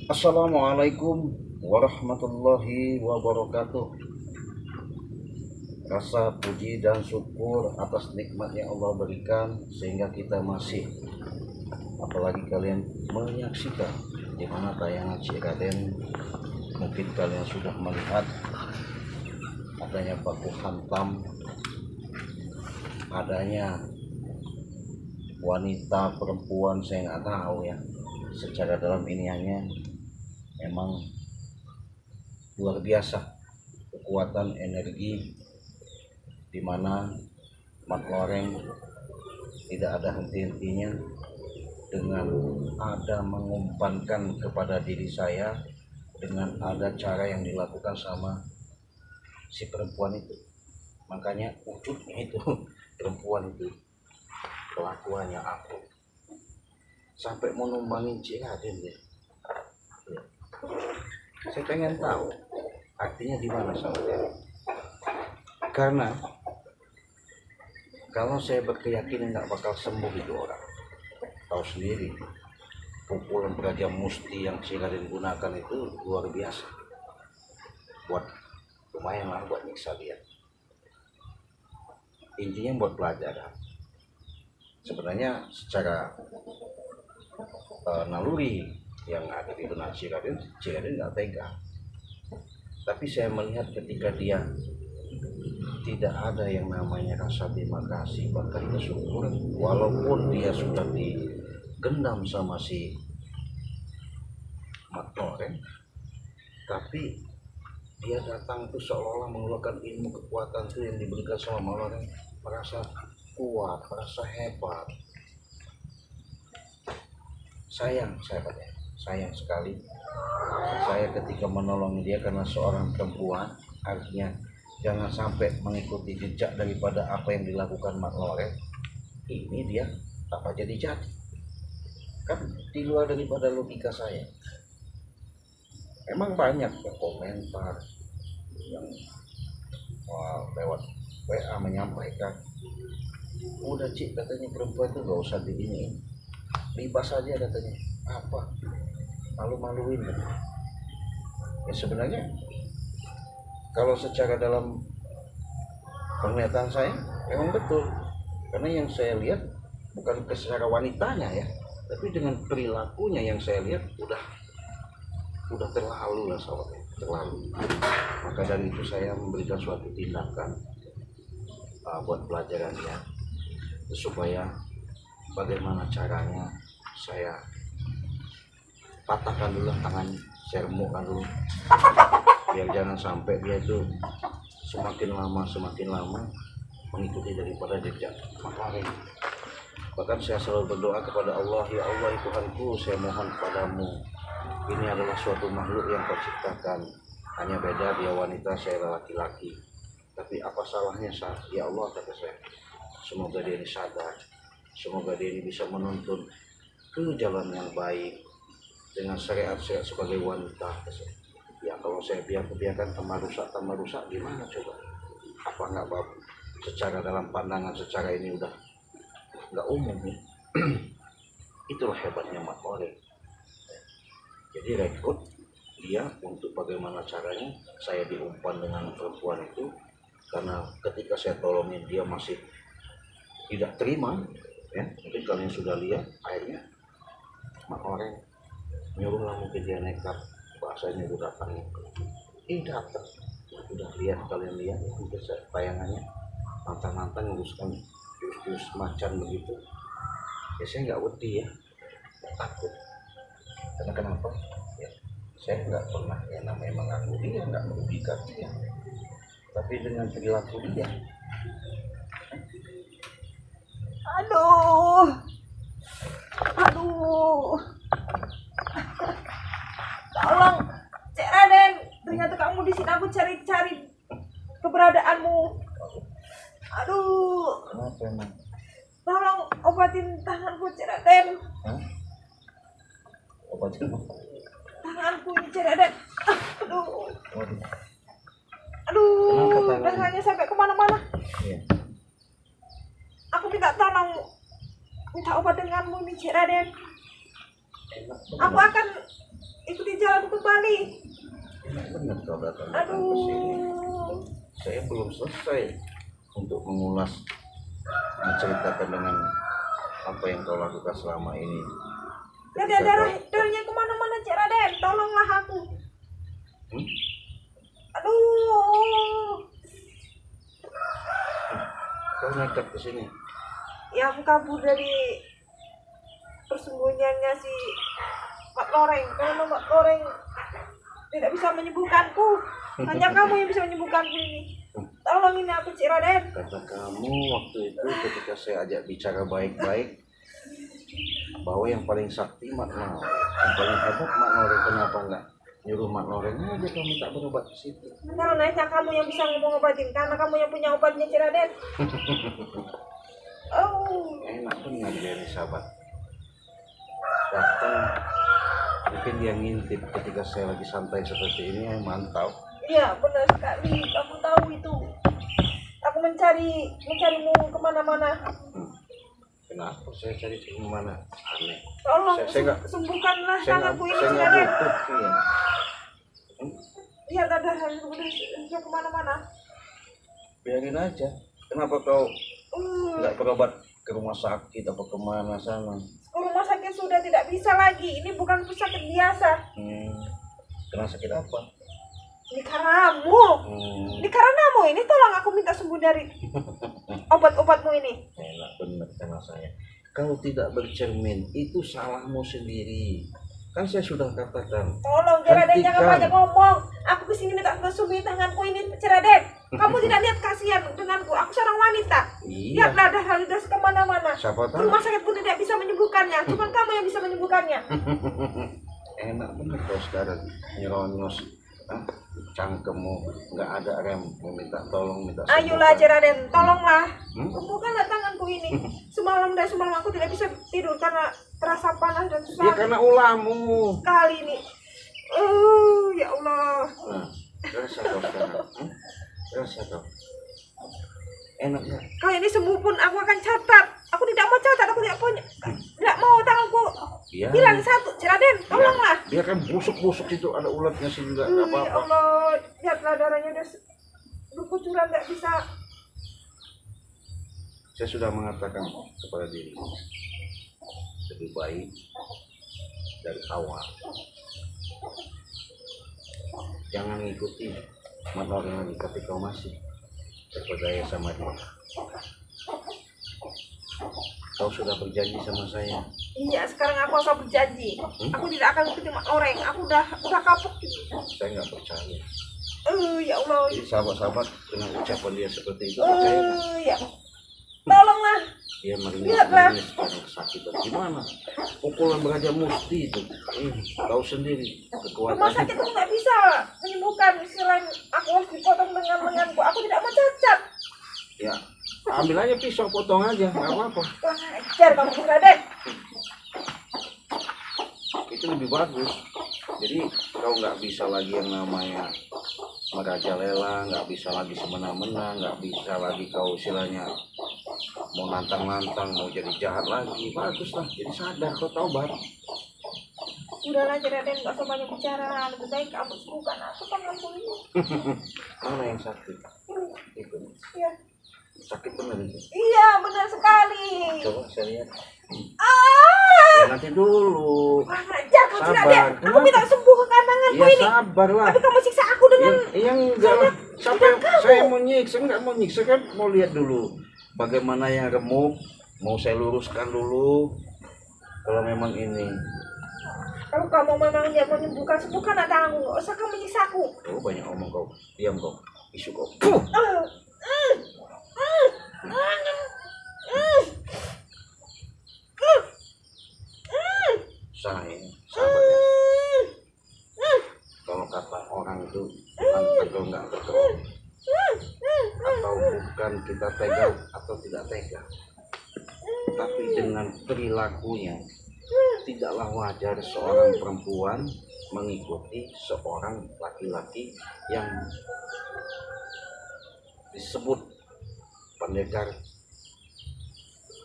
Assalamualaikum warahmatullahi wabarakatuh. Rasa puji dan syukur atas nikmat yang Allah berikan sehingga kita masih, apalagi kalian menyaksikan di mana tayangan Ciraden. Mungkin kalian sudah melihat adanya baku hantam, adanya wanita perempuan, saya nggak tahu ya. Secara dalam iniannya memang luar biasa kekuatan energi di mana Mat Loreng tidak ada henti-hentinya dengan ada mengumpankan kepada diri saya dengan ada cara yang dilakukan sama si perempuan itu. Makanya wujudnya itu perempuan itu kelakuannya aku sampai mau numbangin Ciraden deh. Saya pengen tahu artinya di mana sama dia. Karena kalau saya berkeyakinan nggak bakal sembuh itu orang. Tahu sendiri, pukulan Braja Musti yang Ciraden gunakan itu luar biasa. Buat lumayan lah buat nyiksa dia. Intinya buat pelajaran. Sebenarnya secara naluri yang ada di benak Ciraden nggak tega. Tapi saya melihat ketika dia tidak ada yang namanya rasa terima kasih, bahkan kesyukuran, walaupun dia sudah digendam sama si Mat Loreng, tapi dia datang itu seolah-olah mengeluarkan ilmu kekuatan itu yang diberikan sama Mat Loreng, merasa kuat, merasa hebat. Sayang sekali saya ketika menolong dia karena seorang perempuan. Artinya jangan sampai mengikuti jejak daripada apa yang dilakukan Mat Loreng. Ini dia apa jadi kan di luar daripada logika saya. Memang banyak yang komentar yang lewat WA menyampaikan, udah Cik, katanya perempuan itu gak usah digini, libas aja katanya, apa malu-maluin. Ya sebenarnya kalau secara dalam penglihatan saya memang betul, karena yang saya lihat bukan secara wanitanya ya, tapi dengan perilakunya yang saya lihat udah terlalu lah sahabatnya, terlalu. Maka dari itu saya memberikan suatu tindakan buat pelajarannya, supaya bagaimana caranya saya patahkan dulu tangannya, saya remukkan dulu, biar jangan sampai dia itu semakin lama mengikuti daripada jejak Mat Loreng. Bahkan saya selalu berdoa kepada Allah, ya Allah Tuhanku, saya mohon kepadamu, ini adalah suatu makhluk yang kau ciptakan, hanya beda dia wanita, saya laki-laki, tapi apa salahnya ya Allah, kata saya. Semoga dia ini sadar, semoga dia ini bisa menuntun ke jalan yang baik dengan syariat-syariat sebagai wanita. Ya kalau saya biarkan tambah rusak gimana coba? Apa nggak bagus? Secara dalam pandangan secara ini udah nggak umum ya. Itulah hebatnya Mat Loreng. Jadi rekrut dia untuk bagaimana caranya saya diumpan dengan perempuan itu, karena ketika saya tolongin dia masih tidak terima ya. Mungkin kalian sudah lihat akhirnya Mat Loreng nyuruhlah, mungkin dia nekat, bahasanya udah datang, datang, udah lihat, kalian lihat mungkin tayangannya, mantan nguruskan jurus macan begitu ya. Saya nggak wedi ya, takut. Karena kenapa ya, saya nggak pernah yang namanya mengaku dia, nggak merugikan dia, tapi dengan perilaku dia, Aduh, aduh, tolong, Cik Raden. Ternyata kamu di sini, aku cari-cari keberadaanmu. Aduh, kenapa emang? tolong obatin tanganku, Cik Raden. Hah? Obatin apa? Tanganku ini, Cik Raden. Aduh, Waduh. aduh, darahnya sampai kemana-mana. Iya. Aku minta tolong, minta obat denganmu nih, Cik Raden. Enak Aku banget. akan ikuti sekali. Benar kau datang ke sini. Aduh. Saya belum selesai untuk mengulas, menceritakan dengan apa yang kau lakukan selama ini. Darahnya kemana-mana Cik Raden, tolonglah aku. Hmm? Aduh. Kau nekat ke sini. Ya aku kabur dari persembunyiannya si Mak Loreng. Karena Mak Loreng tidak bisa menyembuhkanku. Hanya kamu yang bisa menyembuhkanku ini. Tolong ini aku Cik Raden. Kata kamu waktu itu ketika saya ajak bicara baik-baik bahwa yang paling sakti Mak Loreng, yang paling hebat Mak Loreng. Kenapa enggak nyuruh Mak Loreng aja kamu tak berobat ke situ? Karena kamu yang bisa ngomong-obatin. Karena kamu yang punya obatnya Cik Raden. Oh. Enak benar dia nih sahabat. Datang, mungkin dia ngintip ketika saya lagi santai seperti ini, mantau. Iya benar sekali, kamu tahu itu. Aku mencarimu kemana-mana. Kenapa saya cari kemana? Aneh. Tolong Saya nggak- sembuhkanlah Saya tanganku ini nggak Cik Raden. butuh ya. Lihat ada hal udah kemana-mana. Biarin aja. Kenapa kau nggak berobat ke rumah sakit atau kemana sana? Ke rumah sakit sudah tidak bisa lagi. Ini bukan sakit biasa. Kena sakit apa? Ini karenamu. Ini karenamu. Ini tolong aku minta sembuh dari obat-obatmu ini. Enak bener sama saya. Kau tidak bercermin, itu salahmu sendiri. Kan saya sudah katakan. Tolong Cik Raden, jangan hentikan. banyak ngomong. Aku kesini minta sembuh tanganku ini Cik Raden. Kamu tidak lihat kasihan denganku. Aku seorang wanita. Iya. Lihatlah ada hal udah kemana-mana. Siapa tahu. Rumah sakit pun tidak bisa menyembuhkannya. Cuma kamu yang bisa menyembuhkannya. Enak bener kau sekarang nyeronyos. Cangkemmu nggak ada rem, minta tolong, minta Ayolah Cik Raden, tolonglah. Hmm? Sembuhkanlah tanganku ini. Semalam aku tidak bisa tidur karena terasa panas dan Ya susah karena ulahmu. sekali ini. Ya Allah. Nah, rasa kau sekarang. Rasa kau. Enak nggak? Kalau ini sembuh pun aku akan catat. Aku tidak mau catat, aku tidak mau tanganku Biar, hilang satu. Cik Raden, tolonglah. biar kan busuk-busuk itu ada ulatnya sih juga nggak Ya apa-apa. Allah, lihatlah darahnya udah berkucuran, nggak bisa. Saya sudah mengatakan kepada dirimu lebih baik dari awal. Jangan ngikuti Loreng lagi tapi kau masih terpedaya sama dia. Kau sudah berjanji sama saya. Iya, sekarang aku akan berjanji. Aku tidak akan ikuti Mak Loreng. Aku udah kapok. Saya nggak percaya. Ya Allah. Jadi sahabat-sahabat dengan ucapan dia seperti itu, percaya nggak? Ya. Tolonglah. Dia Lihatlah. meringis karena kesakitan. Gimana? Pukulan beraja musti itu. Tahu sendiri Rumah kekuatan. sakit itu nggak bisa menyembuhkan selain aku harus dipotong dengan lenganku. Aku tidak mau cacat. Ya, ambil aja pisau, potong aja, nggak apa-apa. Kurang ajar kamu Cik Raden. Itu lebih bagus. Jadi kau nggak bisa lagi yang namanya merajalela, nggak bisa lagi semena-mena, nggak bisa lagi kau istilahnya mau nantang-nantang, mau jadi jahat lagi. Bagus lah, jadi sadar, kau taubat. Udahlah Cik Raden, nggak usah banyak bicara. Lebih baik kamu sembuhkan aku tanganku ini. Mana yang sakit? Itu Iya. sakit benar itu. Iya, benar sekali. Coba saya lihat. Ah! Ya, nanti dulu. Kurang ajar kamu Cik Sabar. Raden. Aku minta sembuhkan tanganku Ya ini. sabar lah. Tapi kamu siksa aku dengan Yang enggak lah. Sampai saya mau nyiksa, enggak mau nyiksa kan, mau lihat dulu bagaimana yang remuk. Mau saya luruskan dulu. Kalau memang ini. kalau kamu memang dia mau menyembuhkan, sembuhkan tanganku. Nggak usah kamu menyiksa aku. Oh banyak omong kau. Diam kau. Isu kau. Saya sahabatnya. Kalau kata orang itu bukan tegel nggak tegel, atau bukan kita tega atau tidak tega, tapi dengan perilakunya tidaklah wajar seorang perempuan mengikuti seorang laki-laki yang disebut pendekar,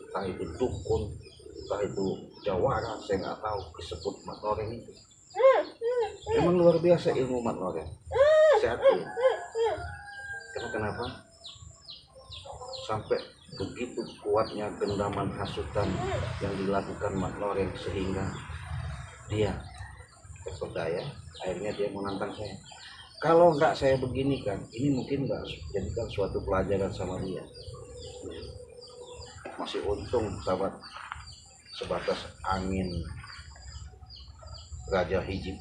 entah itu dukun, entah itu jawara, saya nggak tahu, disebut Mak Loreng itu. Memang luar biasa ilmu Mat Loreng. Saya akui. Karena kenapa? Sampai begitu kuatnya gendaman hasutan yang dilakukan Mat Loreng sehingga dia terpedaya, akhirnya dia menantang saya. Kalau nggak saya begini kan, ini mungkin nggak jadikan suatu pelajaran sama dia. Masih untung sahabat, sebatas angin Raja Hijib